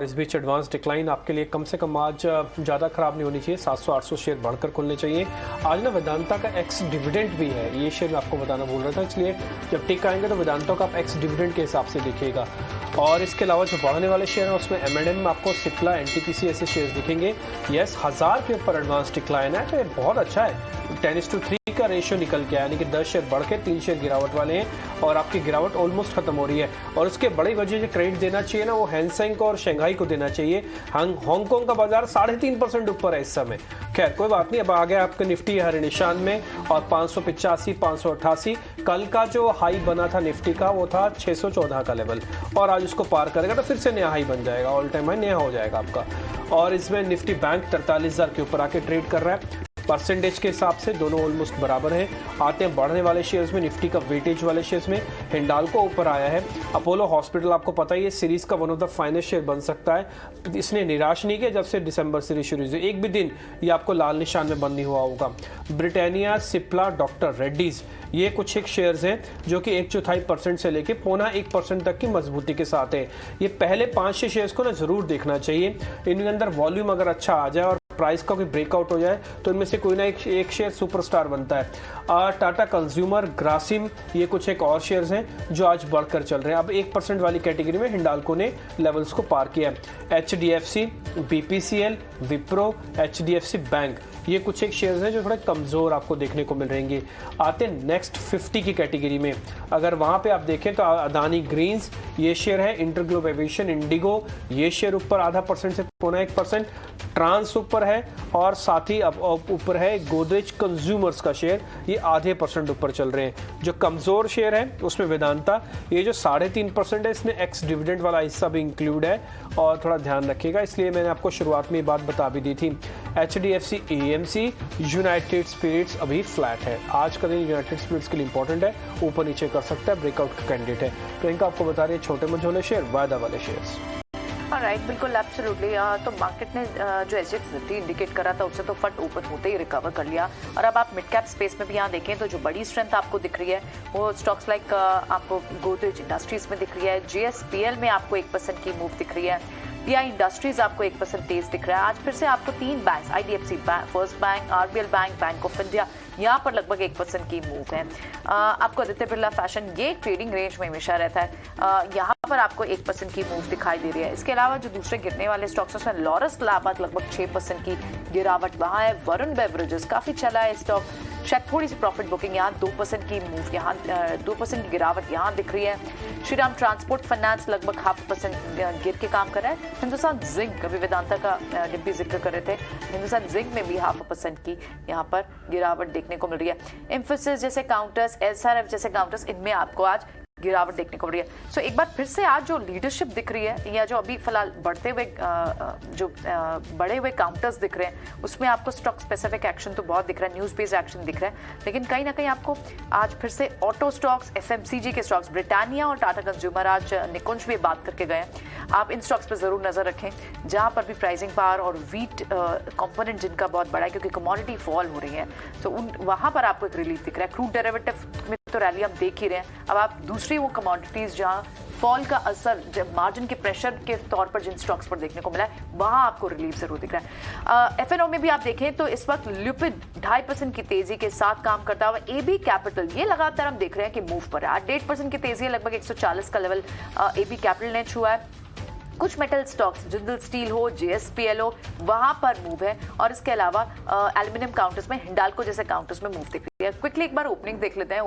इस बीच advance decline आपके लिए कम से कम आज ज़्यादा खराब नहीं होनी चाहिए। 700-800 शेयर बढ़कर खुलने चाहिए। आज ना वेदांता का एक्स डिविडेंड भी है, ये शेयर मैं आपको बताना भूल रहा था, इसलिए जब टिक आएंगे तो वेदांता का आप एक्स डिविडेंड के हिसाब से देखिएगा। और इसके अलावा जो बढ़ने वाले शेयर हैं उसमें M&M में आपको सिप्ला, NTPC ऐसे शेयर दिखेंगे। यस, 1000 के ऊपर एडवांस डिक्लाइन है तो ये बहुत अच्छा है। 10:3 का रेशियो निकल के आया, यानी कि 10 शेयर बढ़ के 3 शेयर गिरावट वाले हैं और आपकी गिरावट ऑलमोस्ट खत्म हो रही है। और उसके बड़ी वजह जो क्रेडिट देना चाहिए ना, वो हैंगसेंग को और शंघाई को देना चाहिए। हांगकांग का बाजार 3.5% ऊपर है इस समय। खैर कोई बात नहीं, अब आ गया आपका निफ्टी हरे निशान में और 585, 588। कल का जो हाई बना था निफ्टी का वो था 614 का लेवल, और आज उसको पार करेगा तो फिर से नया हाई बन जाएगा, ऑल टाइम हाई नया हो जाएगा आपका। और इसमें निफ्टी बैंक 43,000 के ऊपर आके ट्रेड कर रहा है। परसेंटेज के हिसाब से दोनों ऑलमोस्ट बराबर हैं। आते हैं बढ़ने वाले शेयर्स में, निफ्टी का वेटेज वाले शेयर्स में हिंडाल्को ऊपर आया है। अपोलो हॉस्पिटल आपको पता ही है सीरीज का one of the finest share बन सकता है। इसने निराश नहीं किया जब से दिसंबर सीरीज शुरू हुई, एक भी दिन ये आपको लाल निशान में बंद नहीं हुआ होगा। ब्रिटानिया, सिप्ला, डॉक्टर रेड्डीज, ये कुछ एक शेयर्स हैं जो कि 1/4% से लेके 0.25% तक की मजबूती के साथ है। ये पहले 5-6 शेयर्स को ना जरूर देखना चाहिए। इनके अंदर वॉल्यूम अगर अच्छा आ जाए और प्राइस का कोई ब्रेकआउट हो जाए तो इनमें से कोई ना एक शेयर सुपरस्टार बनता है। टाटा कंज्यूमर, ग्रासिम, ये कुछ एक और शेयर्स हैं जो आज बढ़कर चल रहे हैं। अब 1% वाली कैटेगरी में हिंडाल्को ने लेवल्स को पार किया है। HDFC, BPCL, Wipro, HDFC bank, ये कुछ एक शेयर्स हैं जो थोड़े कमजोर आपको देखने को मिल रहेंगे। आते हैं नेक्स्ट 50 की कैटेगरी में, अगर वहां पे आप देखें तो अदानी ग्रीन्स, ये शेयर है। इंटरग्लोब एविएशन, इंडिगो, ये शेयर ऊपर 0.5% से 0.1%। ट्रांस ऊपर है और साथ ही अब ऊपर है गोदरेज कंज्यूमर्स का शेयर, ये 0.5% ऊपर चल रहे हैं। जो कमजोर शेयर है उसमें वेदांता, ये जो 3.5% है, इसमें एक्स डिविडेंड वाला हिस्सा भी इंक्लूड है और थोड़ा ध्यान रखिएगा, इसलिए मैंने आपको शुरुआत में ये बात बता भी दी थी। HDFC, AMC, यूनाइटेड स्पिरिट्स अभी फ्लैट है। आज का दिन यूनाइटेड स्पिरिट्स के लिए इंपॉर्टेंट है, ऊपर नीचे कर सकता है, ब्रेकआउट का कैंडिडेट है। प्रियंका आपको बता रही है छोटे मझोले शेयर, वायदा वाले शेयर्स। राइट, बिल्कुल एब्सोल्युटली। तो मार्केट ने जो SGX इंडिकेट करा था उससे तो फट ओपन होते ही रिकवर कर लिया। और अब आप मिड कैप स्पेस में भी यहाँ देखें तो जो बड़ी स्ट्रेंथ आपको दिख रही है वो स्टॉक्स लाइक आपको गोदरेज इंडस्ट्रीज में दिख रही है। JSPL में आपको 1% की मूव दिख रही है। PI इंडस्ट्रीज आपको 1% तेज दिख रहा है। आज फिर से आपको 3 bank, IDFC bank, first bank, RBL bank, bank of India, यहाँ पर लगभग 1% की मूव है। आपको आदित्य बिरला फैशन, ये ट्रेडिंग रेंज में हमेशा रहता है, यहाँ पर आपको 1% की मूव दिखाई दे रही है। इसके अलावा जो दूसरे गिरने वाले स्टॉक्स हैं उसमें लॉरस इलाहाबाद लगभग 6% की गिरावट वहाँ है। वरुण बेवरेजेस काफी चला है स्टॉक, शायद थोड़ी सी प्रॉफिट बुकिंग, यहाँ 2% की मूव, यहाँ 2% की गिरावट यहाँ दिख रही है। श्रीराम ट्रांसपोर्ट फाइनेंस लगभग 0.5% गिर के काम कर रहा है। हिंदुस्तान जिंक, अभी वेदांता का डिब्बी जिक्र कर रहे थे, हिंदुस्तान जिंक में भी 0.5% की यहाँ पर गिरावट देखने को मिल रही है। इन्फोसिस जैसे काउंटर्स, SRF जैसे काउंटर्स, इनमें आपको आज गिरावट देखने को मिल रही है। सो एक बार फिर से आज जो लीडरशिप दिख रही है या जो अभी फिलहाल बढ़ते हुए बड़े हुए काउंटर्स दिख रहे हैं उसमें आपको स्टॉक स्पेसिफिक एक्शन तो बहुत दिख रहा है, न्यूज बेस्ड एक्शन दिख रहा है, लेकिन कहीं ना कहीं आपको आज फिर से ऑटो स्टॉक्स, FMCG के स्टॉक्स, ब्रिटानिया और टाटा कंज्यूमर, आज निकुंज भी बात करके गए हैं। आप इन स्टॉक्स पर जरूर नजर रखें जहां पर भी प्राइसिंग पावर और वीट कंपोनेंट जिनका बहुत बड़ा है क्योंकि कमोडिटी फॉल हो रही है, तो वहां पर आपको एक रिलीफ दिख रहा है। क्रूड डेरिवेटिव में तो रैली आप देख ही रहे हैं। अब आप दूसरी वो कमोडिटीज जहां फॉल का असर जब मार्जिन के प्रेशर के तौर पर जिन स्टॉक्स पर देखने को मिला है वहां आपको रिलीफ जरूर दिख रहा है। FNO में भी आप देखें तो इस वक्त ल्यूपिड 2.5% की तेजी के साथ काम करता हुआ AB कैपिटल, ये लगातार हम देख रहे हैं कि मूव पर है। 1.5% की तेजी है, लगभग 140 का लेवल AB कैपिटल ने छुआ है। कुछ मेटल स्टॉक्स, जिंदल स्टील हो, JSPL हो, वहां पर मूव है। और इसके अलावा एल्यूमिनियम काउंटर्स में, हिंडाल्को जैसे काउंटर्स में मूव दिख रही है। क्विकली एक बार ओपनिंग देख लेते हैं।